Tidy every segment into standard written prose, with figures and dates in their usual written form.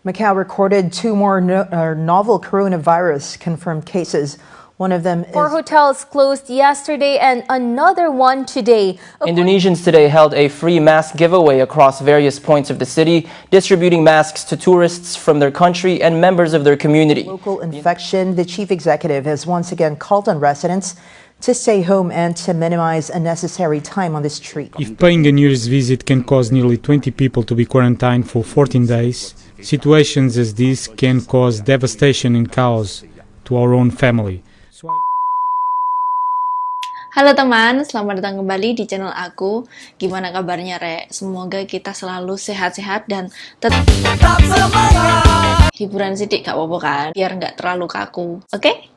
Macau recorded two more novel coronavirus confirmed cases. One of them is... 4 hotels closed yesterday and another one today. Indonesians today held a free mask giveaway across various points of the city, distributing masks to tourists from their country and members of their community. Local infection, the chief executive has once again called on residents to stay home and to minimize unnecessary time on the street. If paying a New Year's visit can cause nearly 20 people to be quarantined for 14 days, situations as this can cause devastation and chaos to our own family. Halo teman, selamat datang kembali di channel aku. Gimana kabarnya, Rek? Semoga kita selalu sehat-sehat dan tetap semangat. Hiburan sidik gak apa-apa kan? Biar nggak terlalu kaku. Oke,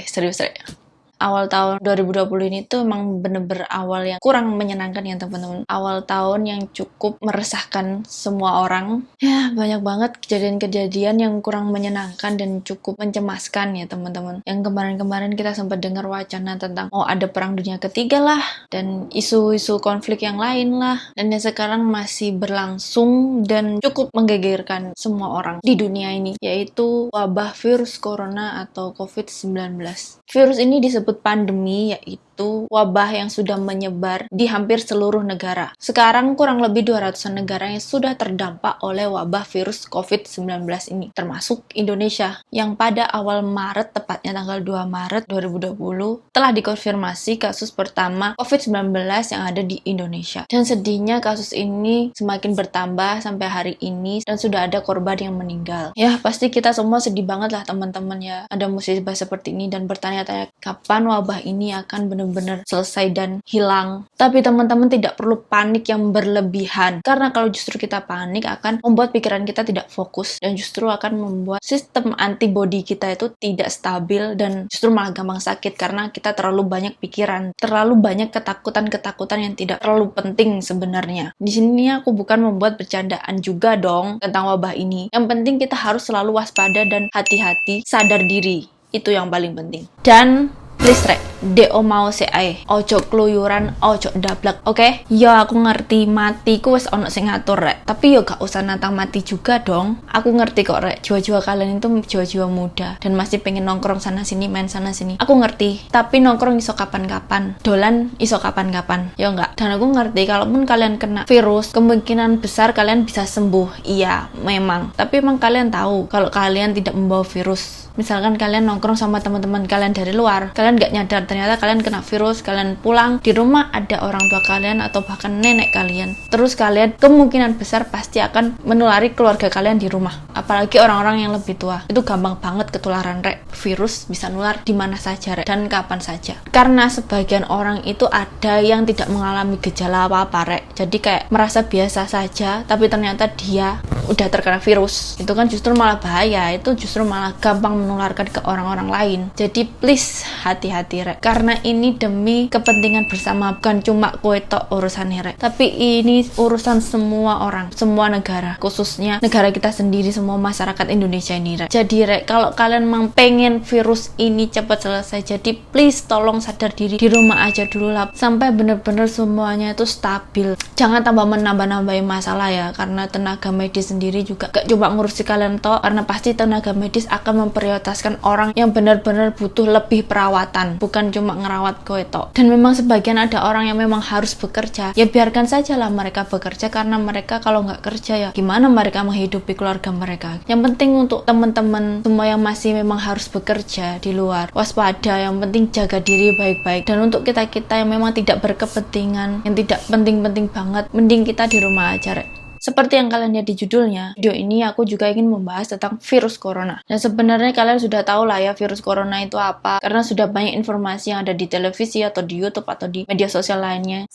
serius, Rek. Awal tahun 2020 ini tuh emang bener-bener awal yang kurang menyenangkan ya teman-teman. Awal tahun yang cukup meresahkan semua orang. Ya, banyak banget kejadian-kejadian yang kurang menyenangkan dan cukup mencemaskan ya teman-teman. Yang kemarin-kemarin kita sempat dengar wacana tentang ada perang dunia ketiga lah, dan isu-isu konflik yang lain lah. Dan yang sekarang masih berlangsung dan cukup menggegerkan semua orang di dunia ini, yaitu wabah virus corona atau COVID-19. Virus ini disebut pandemi, yaitu wabah yang sudah menyebar di hampir seluruh negara. Sekarang kurang lebih 200-an negara yang sudah terdampak oleh wabah virus COVID-19 ini, termasuk Indonesia, yang pada awal Maret, tepatnya tanggal 2 Maret 2020, telah dikonfirmasi kasus pertama COVID-19 yang ada di Indonesia. Dan sedihnya kasus ini semakin bertambah sampai hari ini, dan sudah ada korban yang meninggal. Ya, pasti kita semua sedih banget lah teman-teman ya, ada musibah seperti ini, dan bertanya-tanya kapan wabah ini akan benar-benar selesai dan hilang. Tapi teman-teman tidak perlu panik yang berlebihan, karena kalau justru kita panik akan membuat pikiran kita tidak fokus, dan justru akan membuat sistem antibodi kita itu tidak stabil, dan justru malah gampang sakit karena kita terlalu banyak pikiran, terlalu banyak ketakutan-ketakutan yang tidak terlalu penting sebenarnya. Di sini aku bukan membuat bercandaan juga dong tentang wabah ini. Yang penting kita harus selalu waspada dan hati-hati, sadar diri. Itu yang paling penting. Dan please, Rek, deo mau seae, ojo keluyuran, ojo dablek, oke? Ya aku ngerti mati ku wis ono sing ngatur, Rek. Tapi yo gak usah nantang mati juga dong. Aku ngerti kok, Rek, jiwa-jiwa kalian itu jiwa-jiwa muda dan masih pengen nongkrong sana sini, main sana sini. Aku ngerti, tapi nongkrong iso kapan-kapan, dolan iso kapan-kapan, ya enggak? Dan aku ngerti kalaupun kalian kena virus, kemungkinan besar kalian bisa sembuh. Iya, memang. Tapi emang kalian tahu kalau kalian tidak membawa virus. Misalkan kalian nongkrong sama teman-teman kalian dari luar, kalian gak nyadar ternyata kalian kena virus, kalian pulang, di rumah ada orang tua kalian atau bahkan nenek kalian. Terus kalian kemungkinan besar pasti akan menulari keluarga kalian di rumah. Apalagi orang-orang yang lebih tua. Itu gampang banget ketularan, Rek. Virus bisa nular di mana saja, Rek, dan kapan saja. Karena sebagian orang itu ada yang tidak mengalami gejala apa-apa, Rek. Jadi kayak merasa biasa saja, tapi ternyata dia udah terkena virus. Itu kan justru malah bahaya, itu justru malah gampang menularkan ke orang-orang lain. Jadi please hati-hati, Rek, karena ini demi kepentingan bersama, bukan cuma kowe tok urusannya, Rek, tapi ini urusan semua orang, semua negara, khususnya negara kita sendiri, semua masyarakat Indonesia ini, Rek. Jadi, Rek, kalau kalian memang pengen virus ini cepat selesai, jadi please tolong sadar diri, di rumah aja dulu lah sampai bener-bener semuanya itu stabil. Jangan tambah menambah-nambahin masalah ya, karena tenaga medis sendiri juga gak cuma ngurusi kalian tok, karena pasti tenaga medis akan memprioritaskan orang yang benar-benar butuh lebih perawatan, bukan cuma ngerawat kowe tok. Dan memang sebagian ada orang yang memang harus bekerja, ya biarkan sajalah mereka bekerja, karena mereka kalau nggak kerja ya gimana mereka menghidupi keluarga mereka. Yang penting untuk teman-teman semua yang masih memang harus bekerja di luar, waspada, yang penting jaga diri baik-baik. Dan untuk kita-kita yang memang tidak berkepentingan, yang tidak penting-penting banget, mending kita di rumah aja, Rek. Seperti yang kalian lihat di judulnya, video ini aku juga ingin membahas tentang virus corona. Dan sebenarnya kalian sudah tahu lah ya virus corona itu apa, karena sudah banyak informasi yang ada di televisi atau di YouTube atau di media sosial lainnya.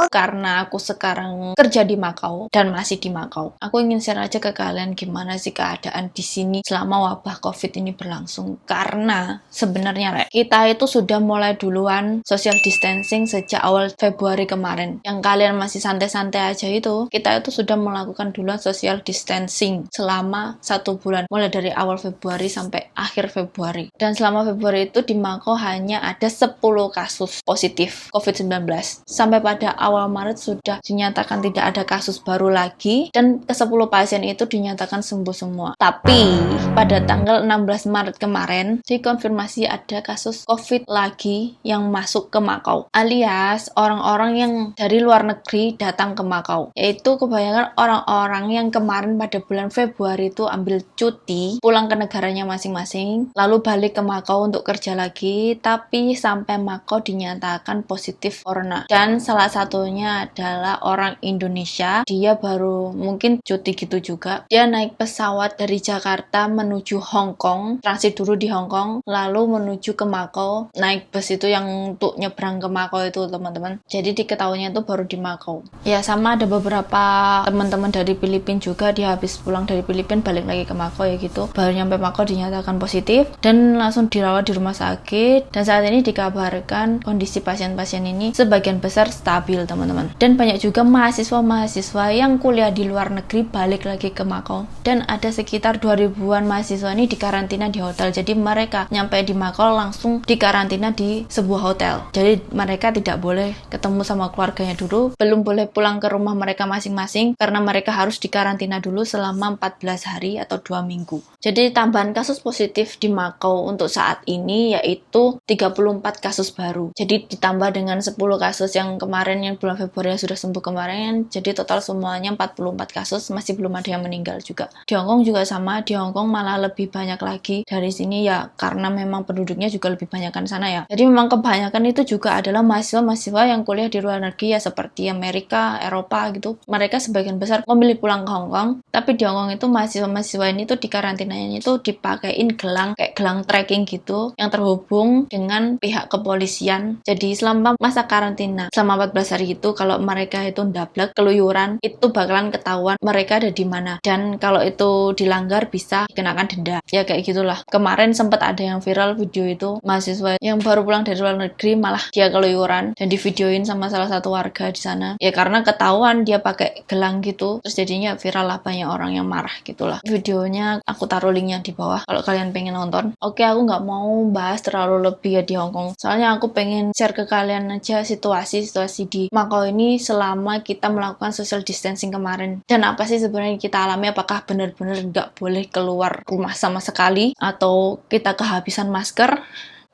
Karena aku sekarang kerja di Macau dan masih di Macau, aku ingin share aja ke kalian gimana sih keadaan di sini selama wabah COVID ini berlangsung. Karena sebenarnya, Rek, kita itu sudah mulai duluan social distancing sejak awal Februari kemarin. Yang kalian masih santai-santai aja itu, kita itu sudah melakukan duluan social distancing selama 1 bulan, mulai dari awal Februari sampai akhir Februari. Dan selama Februari itu di Makau hanya ada 10 kasus positif COVID-19. Sampai pada awal Maret sudah dinyatakan tidak ada kasus baru lagi, dan ke-10 pasien itu dinyatakan sembuh semua. Tapi pada tanggal 16 Maret kemarin dikonfirmasi ada kasus COVID lagi yang masuk ke Makau, alias orang-orang yang dari luar negeri datang ke Makau, yaitu kebanyakan orang-orang yang kemarin pada bulan Februari itu ambil cuti pulang ke negaranya masing-masing lalu balik ke Makau untuk kerja lagi, tapi sampai Makau dinyatakan positif corona. Dan salah satunya adalah orang Indonesia, dia baru mungkin cuti gitu juga, dia naik pesawat dari Jakarta menuju Hong Kong, transit dulu di Hong Kong lalu menuju ke Makau, naik bus itu yang untuk nyebrang ke Makau itu teman-teman. Jadi diketahuinya itu baru di Makau. Ya sama ada beberapa teman-teman dari Filipina juga, dia habis pulang dari Filipina balik lagi ke Makau ya gitu. Baru nyampe Makau dinyatakan positif dan langsung dirawat di rumah sakit, dan saat ini dikabarkan kondisi pasien-pasien ini sebagian besar stabil teman-teman. Dan banyak juga mahasiswa-mahasiswa yang kuliah di luar negeri balik lagi ke Makau, dan ada sekitar 2000-an mahasiswa ini dikarantina di hotel. Jadi mereka nyampe di Makau langsung dikarantina di sebuah hotel. Jadi mereka tidak boleh ketemu sama keluarganya dulu, belum boleh pulang ke rumah mereka masing-masing karena mereka harus dikarantina dulu selama 14 hari atau 2 minggu. Jadi tambahan kasus positif di Makau untuk saat ini yaitu 34 kasus baru. Jadi ditambah dengan 10 kasus yang kemarin yang bulan Februari yang sudah sembuh kemarin, jadi total semuanya 44 kasus, masih belum ada yang meninggal juga. Di Hong Kong juga sama, di Hong Kong malah lebih banyak lagi dari sini ya, karena memang penduduknya juga lebih banyak kan sana ya. Jadi memang kebanyakan itu juga adalah mahasiswa-mahasiswa yang kuliah di luar negeri ya, seperti Amerika, Eropa gitu. Mereka sebagian besar memilih pulang ke Hong Kong, tapi di Hong Kong itu mahasiswa-mahasiswa ini tuh di karantinanya itu dipakein gelang, kayak gelang tracking gitu, yang terhubung dengan pihak kepolisian. Jadi selama masa karantina, selama 14 hari itu, kalau mereka itu ndablek, keluyuran, itu bakalan ketahuan mereka ada di mana. Dan kalau itu dilanggar bisa dikenakan denda. Ya kayak gitulah. Kemarin sempat ada yang viral video itu, mahasiswa yang baru pulang dari luar negeri malah dia keluyuran dan divideoin sama salah satu warga di sana. Ya karena ketahuan dia pakai gelang gitu, terus jadinya viral lah, banyak orang yang marah gitulah. Videonya aku taruh linknya di bawah kalau kalian pengen nonton. Oke, aku nggak mau bahas terlalu lebih ya di Hong Kong, soalnya aku pengen share ke kalian aja situasi di Makau ini selama kita melakukan social distancing kemarin, dan apa sih sebenarnya kita alami, apakah benar-benar nggak boleh keluar rumah sama sekali atau kita kehabisan masker.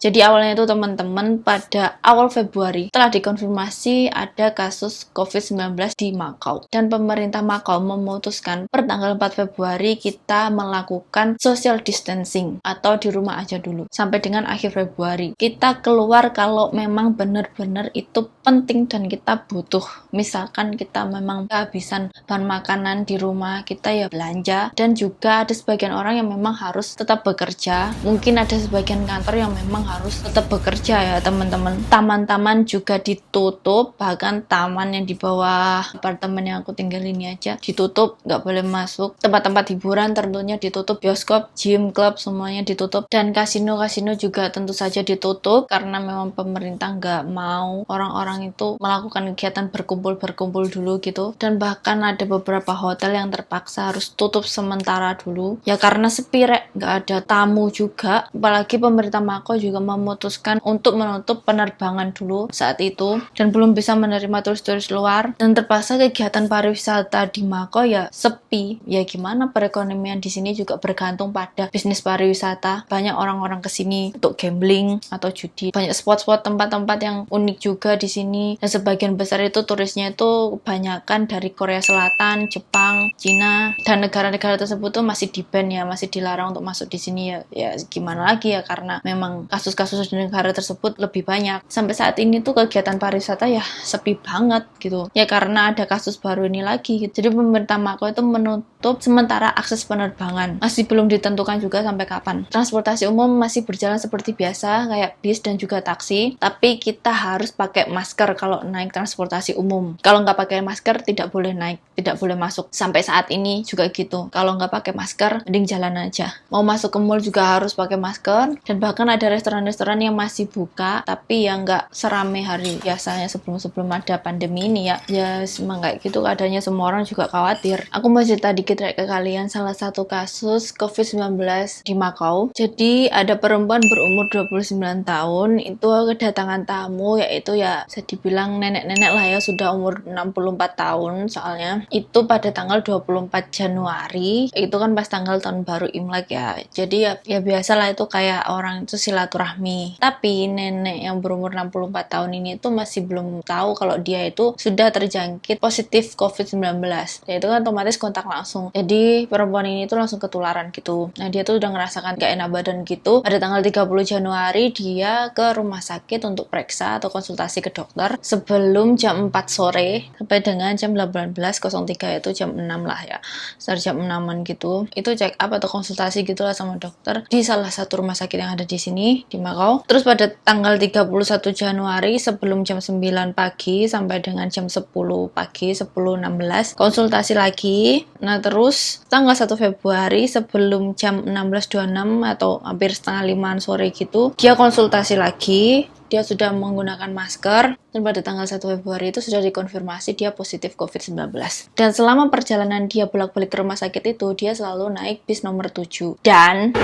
Jadi awalnya itu teman-teman pada awal Februari telah dikonfirmasi ada kasus COVID-19 di Makau. Dan pemerintah Makau memutuskan per tanggal 4 Februari kita melakukan social distancing atau di rumah aja dulu. Sampai dengan akhir Februari. Kita keluar kalau memang benar-benar itu penting dan kita butuh. Misalkan kita memang kehabisan bahan makanan di rumah, kita ya belanja. Dan juga ada sebagian orang yang memang harus tetap bekerja. Mungkin ada sebagian kantor yang memang harus tetap bekerja ya teman-teman. Taman-taman juga ditutup, bahkan taman yang di bawah apartemen yang aku tinggal ini aja ditutup, nggak boleh masuk. Tempat-tempat hiburan tentunya ditutup, bioskop, gym, klub semuanya ditutup, dan kasino-kasino juga tentu saja ditutup karena memang pemerintah nggak mau orang-orang itu melakukan kegiatan berkumpul dulu gitu. Dan bahkan ada beberapa hotel yang terpaksa harus tutup sementara dulu ya karena sepi rek, nggak ada tamu juga. Apalagi pemerintah Makau juga memutuskan untuk menutup penerbangan dulu saat itu dan belum bisa menerima turis-turis luar, dan terpaksa kegiatan pariwisata di Makau ya sepi. Ya gimana, perekonomian di sini juga bergantung pada bisnis pariwisata. Banyak orang-orang kesini untuk gambling atau judi. Banyak spot-spot tempat-tempat yang unik juga di sini, dan sebagian besar itu turisnya itu kebanyakan dari Korea Selatan, Jepang, Cina, dan negara-negara tersebut tuh masih di-ban ya, masih dilarang untuk masuk di sini ya. Ya gimana lagi ya, karena memang kasus-kasus di negara tersebut lebih banyak. Sampai saat ini tuh kegiatan pariwisata ya sepi banget gitu. Ya karena ada kasus baru ini lagi gitu. Jadi pemerintah Makau itu menutup sementara akses penerbangan. Masih belum ditentukan juga sampai kapan. Transportasi umum masih berjalan seperti biasa kayak bis dan juga taksi. Tapi kita harus pakai masker kalau naik transportasi umum. Kalau nggak pakai masker tidak boleh naik, tidak boleh masuk. Sampai saat ini juga gitu. Kalau nggak pakai masker mending jalan aja. Mau masuk ke mall juga harus pakai masker. Dan bahkan ada restoran restoran-restoran yang masih buka, tapi yang nggak serame hari biasanya sebelum ada pandemi ini ya. Ya emang kayak gitu keadaannya, semua orang juga khawatir. Aku mau cerita dikit ke kalian salah satu kasus COVID-19 di Makau. Jadi ada perempuan berumur 29 tahun itu kedatangan tamu, yaitu ya bisa dibilang nenek-nenek lah ya, sudah umur 64 tahun soalnya. Itu pada tanggal 24 Januari, itu kan pas tanggal tahun baru Imlek ya. Jadi ya biasalah itu kayak orang itu silaturahmi. Tapi nenek yang berumur 64 tahun ini itu masih belum tahu kalau dia itu sudah terjangkit positif COVID-19. Dan itu kan otomatis kontak langsung. Jadi perempuan ini tuh langsung ketularan gitu. Nah dia tuh udah ngerasakan gak enak badan gitu. Pada tanggal 30 Januari dia ke rumah sakit untuk periksa atau konsultasi ke dokter sebelum jam 4 sore sampai dengan jam 18.03, itu jam 6 lah ya. Sekitar jam 6-an gitu. Itu check up atau konsultasi gitulah sama dokter di salah satu rumah sakit yang ada di sini, di Makau. Terus pada tanggal 31 Januari sebelum jam 9 pagi sampai dengan jam 10 pagi, 10.16 konsultasi lagi. Nah terus tanggal 1 Februari sebelum jam 16.26 atau hampir setengah 5-an sore gitu, dia konsultasi lagi. Dia sudah menggunakan masker, dan pada tanggal 1 Februari itu sudah dikonfirmasi dia positif COVID-19. Dan selama perjalanan dia bolak-balik ke rumah sakit itu, dia selalu naik bis nomor 7. Dan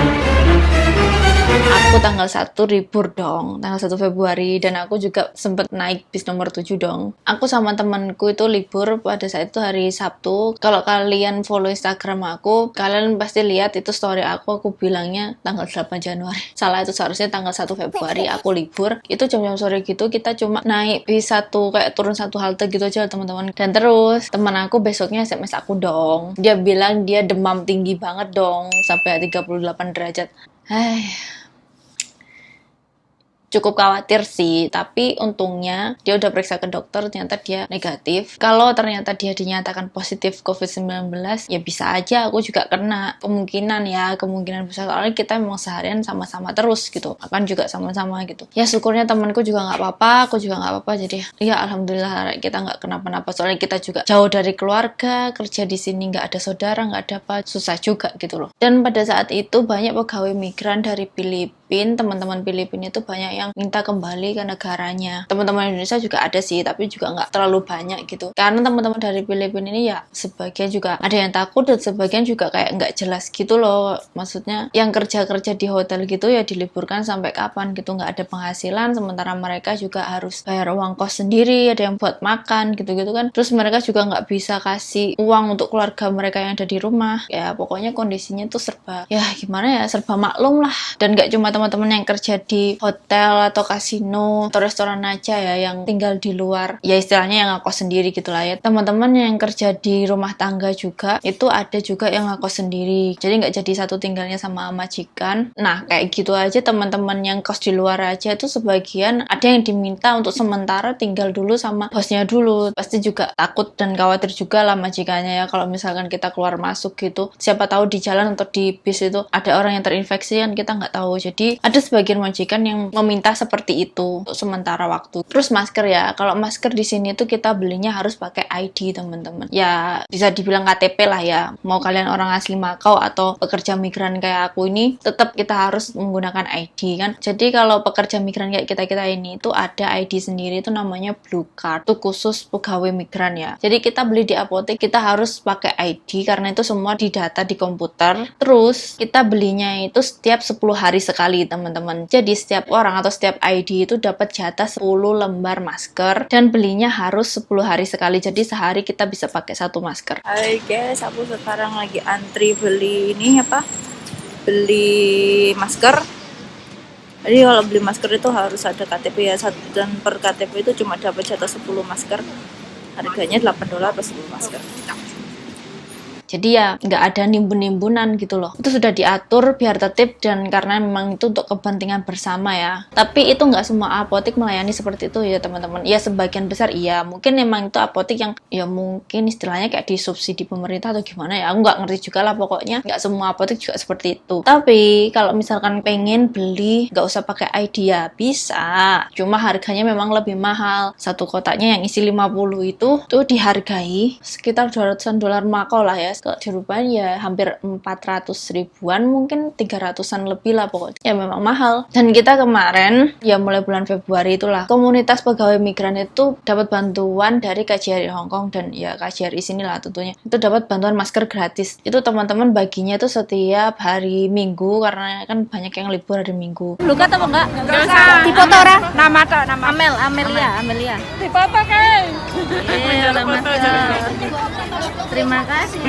aku tanggal 1 libur dong, tanggal 1 Februari, dan aku juga sempat naik bis nomor 7 dong. Aku sama temanku itu libur pada saat itu hari Sabtu. Kalau kalian follow Instagram aku, kalian pasti lihat itu story aku bilangnya tanggal 8 Januari. Salah, itu seharusnya tanggal 1 Februari aku libur. Itu jam-jam sore gitu, kita cuma naik bis satu, kayak turun satu halte gitu aja teman-teman. Dan terus teman aku besoknya SMS aku dong, dia bilang dia demam tinggi banget dong sampai 38 derajat. Cukup khawatir sih, tapi untungnya dia udah periksa ke dokter, ternyata dia negatif. Kalau ternyata dia dinyatakan positif COVID-19, ya bisa aja aku juga kena. Kemungkinan besar, soalnya kita memang seharian sama-sama terus gitu, makan juga sama-sama gitu. Ya syukurnya temanku juga nggak apa-apa, aku juga nggak apa-apa, jadi ya alhamdulillah kita nggak kenapa-napa. Soalnya kita juga jauh dari keluarga, kerja di sini nggak ada saudara, nggak ada apa, susah juga gitu loh. Dan pada saat itu banyak pegawai migran dari Filipina, teman-teman Filipina itu banyak yang minta kembali ke negaranya. Teman-teman Indonesia juga ada sih, tapi juga nggak terlalu banyak gitu. Karena teman-teman dari Filipina ini ya sebagian juga ada yang takut, dan sebagian juga kayak nggak jelas gitu loh. Maksudnya yang kerja-kerja di hotel gitu ya diliburkan sampai kapan gitu, nggak ada penghasilan, sementara mereka juga harus bayar uang kos sendiri, ada yang buat makan gitu-gitu kan. Terus mereka juga nggak bisa kasih uang untuk keluarga mereka yang ada di rumah. Ya pokoknya kondisinya tuh serba, ya gimana ya, serba maklum lah. Dan nggak cuma teman-teman yang kerja di hotel atau kasino atau restoran aja ya yang tinggal di luar, ya istilahnya yang ngekos sendiri gitulah ya. Teman-teman yang kerja di rumah tangga juga itu ada juga yang ngekos sendiri, jadi nggak jadi satu tinggalnya sama majikan. Nah kayak gitu aja, teman-teman yang kos di luar aja itu sebagian ada yang diminta untuk sementara tinggal dulu sama bosnya dulu. Pasti juga takut dan khawatir juga lah majikannya ya, kalau misalkan kita keluar masuk gitu, siapa tahu di jalan atau di bis itu ada orang yang terinfeksi kan kita nggak tahu. Jadi ada sebagian majikan yang meminta seperti itu untuk sementara waktu. Terus masker ya, kalau masker di sini tuh kita belinya harus pakai ID teman-teman. Ya bisa dibilang KTP lah ya. Mau kalian orang asli Makau atau pekerja migran kayak aku ini, tetap kita harus menggunakan ID kan. Jadi kalau pekerja migran kayak kita ini itu ada ID sendiri, itu namanya Blue Card. Itu khusus pegawai migran ya. Jadi kita beli di apotek kita harus pakai ID karena itu semua didata di komputer. Terus kita belinya itu setiap 10 hari sekali teman-teman. Jadi setiap orang atau setiap ID itu dapat jatah 10 lembar masker, dan belinya harus 10 hari sekali. Jadi sehari kita bisa pakai 1 masker. Hai guys, aku sekarang lagi antri beli beli masker. Jadi kalau beli masker itu harus ada KTP ya, dan per KTP itu cuma dapat jatah 10 masker. Harganya $8 per 10 masker. Jadi ya nggak ada nimbun-nimbunan gitu loh. Itu sudah diatur biar tertib, dan karena memang itu untuk kepentingan bersama ya. Tapi itu nggak semua apotek melayani seperti itu ya teman-teman. Ya sebagian besar iya. Mungkin memang itu apotek yang ya mungkin istilahnya kayak disubsidi pemerintah atau gimana ya. Aku nggak ngerti juga lah, pokoknya nggak semua apotek juga seperti itu. Tapi kalau misalkan pengen beli nggak usah pakai ID ya bisa. Cuma harganya memang lebih mahal. Satu kotaknya yang isi 50 itu tuh dihargai sekitar $200 Makau lah ya. Kalau dirupain ya hampir 400 ribuan, mungkin 300-an lebih lah pokoknya. Ya memang mahal. Dan kita kemarin, ya mulai bulan Februari itulah, komunitas pegawai migran itu dapat bantuan dari KJRI Hongkong dan ya KJRI sinilah tentunya. Itu dapat bantuan masker gratis. Itu teman-teman baginya itu setiap hari Minggu karena kan banyak yang libur hari Minggu. Luka atau enggak? Enggak usah. Tipe orang? Nama tok, nama. Amelia. Tipe apa, Kang? Iya, terima kasih.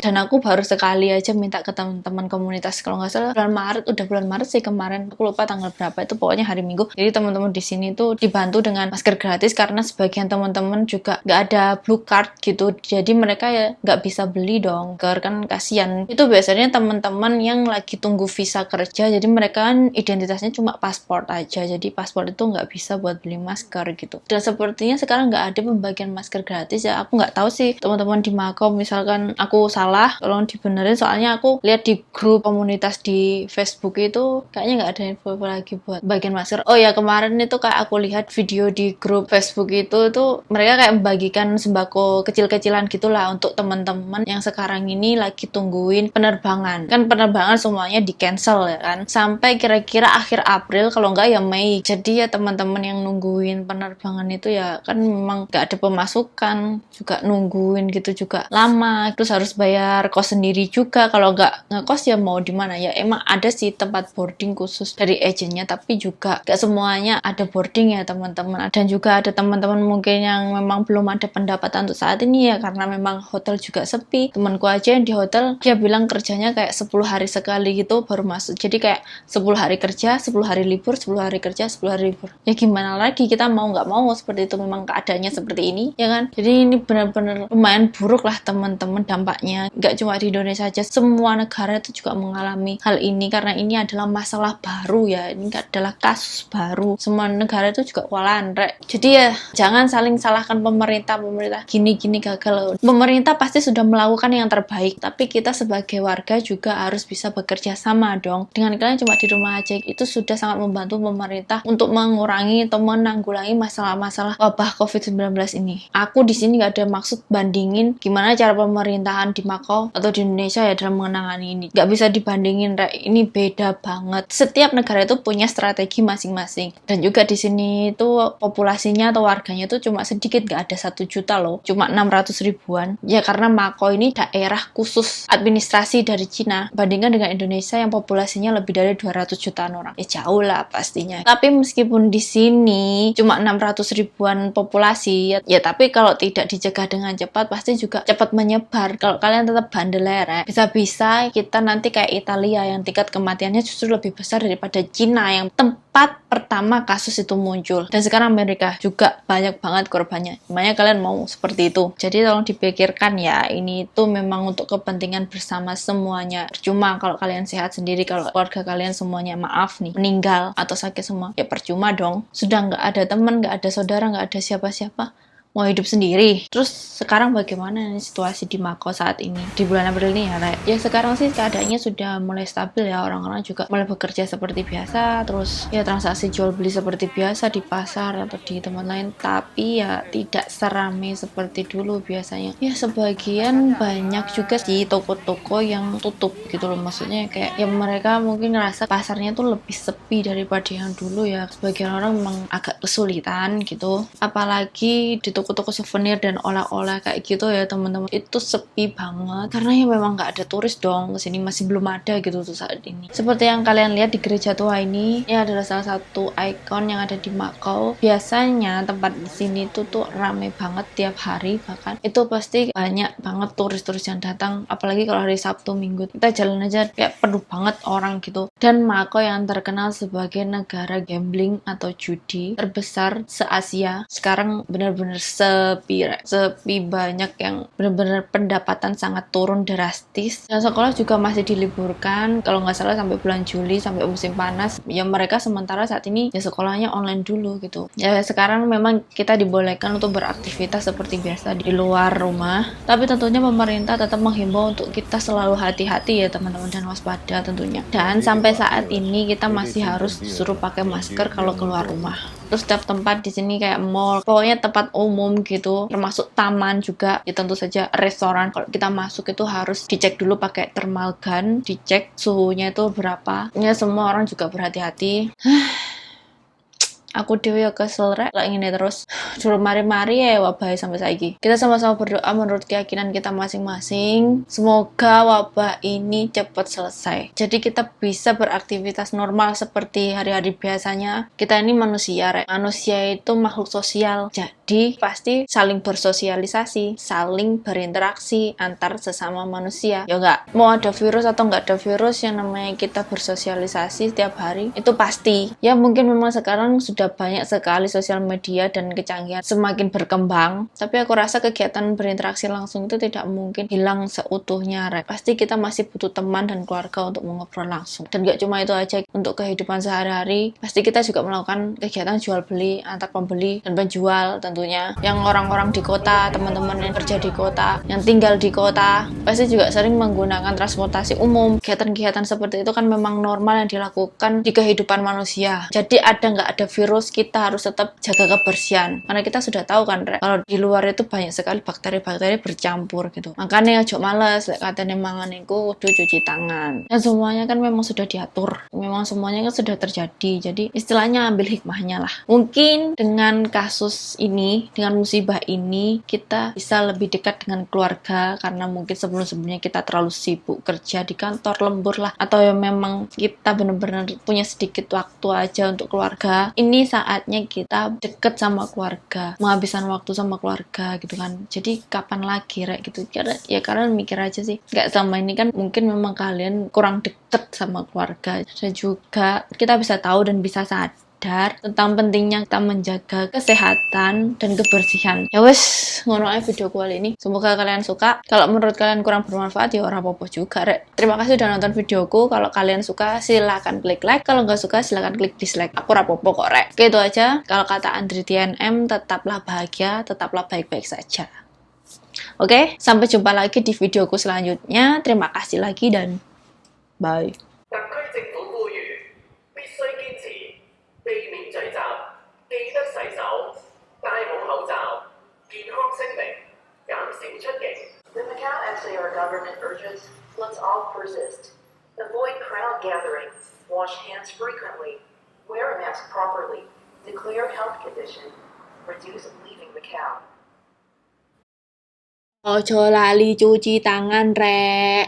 Dan aku baru sekali aja minta ke teman-teman komunitas, kalau nggak salah bulan Maret sih kemarin, aku lupa tanggal berapa, itu pokoknya hari Minggu. Jadi teman-teman di sini tuh dibantu dengan masker gratis karena sebagian teman-teman juga nggak ada blue card gitu, jadi mereka ya nggak bisa beli dong, kan kasihan. Itu biasanya teman-teman yang lagi tunggu visa kerja, jadi mereka kan identitasnya cuma paspor aja, jadi paspor itu nggak bisa buat beli masker gitu. Dan sepertinya sekarang nggak ada pembagian masker gratis ya, aku nggak tahu sih teman-teman di Makau, misalkan aku salah tolong dibenerin, soalnya aku lihat di grup komunitas di Facebook itu kayaknya nggak ada info lagi buat bagian masker. Oh ya, kemarin itu kayak aku lihat video di grup Facebook itu tuh mereka kayak membagikan sembako kecil-kecilan gitulah untuk teman-teman yang sekarang ini lagi tungguin penerbangan. Kan penerbangan semuanya di cancel ya kan, sampai kira-kira akhir April, kalau nggak ya Mei. Jadi ya teman-teman yang nungguin penerbangan itu ya kan memang nggak ada pemasukan, juga nungguin gitu juga lama, terus harus bayar kos sendiri juga. Kalau nggak ngekos ya mau di mana ya. Emang ada sih tempat boarding khusus dari agennya, tapi juga nggak semuanya ada boarding ya teman-teman. Dan juga ada teman-teman mungkin yang memang belum ada pendapatan untuk saat ini ya, karena memang hotel juga sepi. Temanku aja yang di hotel, dia bilang kerjanya kayak 10 hari sekali gitu baru masuk. Jadi kayak 10 hari kerja, 10 hari libur, 10 hari kerja, 10 hari libur. Ya gimana lagi, kita mau nggak mau seperti itu, memang keadaannya seperti ini ya kan. Jadi ini benar-benar lumayan buruk lah teman-teman dampaknya. Nggak cuma di Indonesia aja, semua negara itu juga mengalami hal ini, karena ini adalah masalah baru ya, ini adalah kasus baru. Semua negara itu juga kewalahan rek. Jadi ya jangan saling salahkan pemerintah gini-gini gagal. Pemerintah pasti sudah melakukan yang terbaik, tapi kita sebagai warga juga harus bisa bekerja sama dong. Dengan kalian cuma di rumah aja itu sudah sangat membantu pemerintah untuk mengurangi atau menanggulangi masalah-masalah wabah COVID-19 ini. Aku di sini nggak ada maksud bandingin gimana cara pemerintahan di Makau atau di Indonesia ya dalam menangani ini. Nggak bisa dibandingin rek, ini beda banget. Setiap negara itu punya strategi masing-masing. Dan juga di sini itu populasinya atau warganya itu cuma sedikit, nggak ada 1 juta loh, cuma 600 ribuan. Ya karena Makau ini daerah khusus administrasi dari Cina, bandingkan dengan Indonesia yang populasinya lebih dari 200 jutaan orang. Ya jauh lah pastinya. Tapi meskipun di sini cuma 600 ribuan populasi, ya tapi kalau tidak dicegah dengan cepat pasti juga cepat menyebar. Kalau kalian tetap bandel ya, bisa-bisa kita nanti kayak Italia yang tingkat kematiannya justru lebih besar daripada Cina yang tempat pertama kasus itu muncul. Dan sekarang Amerika juga banyak banget korbannya. Makanya kalian mau seperti itu. Jadi tolong dipikirkan ya, ini itu memang untuk kepentingan bersama semuanya. Percuma kalau kalian sehat sendiri, kalau keluarga kalian semuanya maaf nih meninggal atau sakit semua, ya percuma dong. Sudah nggak ada teman, nggak ada saudara, nggak ada siapa-siapa, mau hidup sendiri. Terus sekarang bagaimana nih situasi di Makau saat ini di bulan April ini ya Rek? Ya sekarang sih keadaannya sudah mulai stabil ya, orang-orang juga mulai bekerja seperti biasa, terus ya transaksi jual beli seperti biasa di pasar atau di tempat lain, tapi ya tidak seramai seperti dulu biasanya. Ya sebagian banyak juga di toko-toko yang tutup gitu loh, maksudnya kayak ya mereka mungkin ngerasa pasarnya tuh lebih sepi daripada yang dulu ya. Sebagian orang memang agak kesulitan gitu, apalagi di toko-toko souvenir dan oleh-oleh kayak gitu ya teman-teman, itu sepi banget karena ya memang nggak ada turis dong kesini, masih belum ada gitu tuh saat ini. Seperti yang kalian lihat di gereja tua ini adalah salah satu ikon yang ada di Makau. Biasanya tempat di sini tuh ramai banget tiap hari, bahkan itu pasti banyak banget turis-turis yang datang, apalagi kalau hari Sabtu Minggu kita jalan aja kayak penuh banget orang gitu. Dan Makau yang terkenal sebagai negara gambling atau judi terbesar se-Asia, sekarang benar-benar sepi banyak, yang benar-benar pendapatan sangat turun drastis. Dan sekolah juga masih diliburkan kalau nggak salah sampai bulan Juli, sampai musim panas ya. Mereka sementara saat ini ya sekolahnya online dulu gitu ya. Sekarang memang kita dibolehkan untuk beraktivitas seperti biasa di luar rumah, tapi tentunya pemerintah tetap menghimbau untuk kita selalu hati-hati ya teman-teman, dan waspada tentunya. Dan sampai saat ini kita masih harus disuruh pakai masker kalau keluar rumah. Terus setiap tempat di sini kayak mall, pokoknya tempat umum gitu, termasuk taman juga. Ya tentu saja restoran. Kalau kita masuk itu harus dicek dulu pakai thermal gun, dicek suhunya itu berapa. Ya semua orang juga berhati-hati. Aku dewe ya kesel rek lek ngene terus. Suruh mari-mari ya wabah sampai saiki. Kita sama-sama berdoa menurut keyakinan kita masing-masing. Semoga wabah ini cepat selesai. Jadi kita bisa beraktivitas normal seperti hari-hari biasanya. Kita ini manusia rek. Manusia itu makhluk sosial. Jadi pasti saling bersosialisasi, saling berinteraksi antar sesama manusia. Ya enggak? Mau ada virus atau enggak ada virus, yang namanya kita bersosialisasi setiap hari itu pasti. Ya mungkin memang sekarang sudah banyak sekali sosial media dan kecanggihan semakin berkembang, tapi aku rasa kegiatan berinteraksi langsung itu tidak mungkin hilang seutuhnya rek. Pasti kita masih butuh teman dan keluarga untuk mengobrol langsung. Dan gak cuma itu aja, untuk kehidupan sehari-hari pasti kita juga melakukan kegiatan jual beli antar pembeli dan penjual tentunya. Yang orang-orang di kota, teman-teman yang kerja di kota, yang tinggal di kota, pasti juga sering menggunakan transportasi umum. Kegiatan-kegiatan seperti itu kan memang normal yang dilakukan di kehidupan manusia. Jadi ada nggak ada virus, kita harus tetap jaga kebersihan, karena kita sudah tahu kan rek, kalau di luar itu banyak sekali bakteri-bakteri bercampur gitu. Makanya ojo males lek katanya mangan iku kudu cuci tangan. Dan semuanya kan memang sudah diatur, memang semuanya kan sudah terjadi. Jadi istilahnya ambil hikmahnya lah. Mungkin dengan kasus ini, dengan musibah ini, kita bisa lebih dekat dengan keluarga, karena mungkin sebelum-sebelumnya kita terlalu sibuk kerja di kantor lembur lah, atau ya memang kita benar-benar punya sedikit waktu aja untuk keluarga. Ini saatnya kita deket sama keluarga, menghabiskan waktu sama keluarga gitu kan. Jadi kapan lagi rek gitu. Karena ya kalian mikir aja sih, nggak selama ini kan mungkin memang kalian kurang deket sama keluarga, dan juga kita bisa tahu dan bisa sadar tentang pentingnya kita menjaga kesehatan dan kebersihan. Ya wes, ngono aja video kali ini. Semoga kalian suka. Kalau menurut kalian kurang bermanfaat ya ora apa-apa juga rek. Terima kasih udah nonton videoku. Kalau kalian suka silahkan klik like. Kalau nggak suka silahkan klik dislike. Aku ora apa-apa kok rek. Oke, itu aja. Kalau kata Andri TNM, tetaplah bahagia, tetaplah baik-baik saja. Oke, sampai jumpa lagi di videoku selanjutnya. Terima kasih lagi dan bye. 特區政府呼籲必須堅持避免聚集，記得洗手，戴好口罩，健康聲明，減少出境。The Macau SAR government urges, let's all persist. Avoid crowd gatherings, wash hands frequently, wear a mask properly, declare health condition, reduce leaving Macau. Ojo lali cuci tangan rek.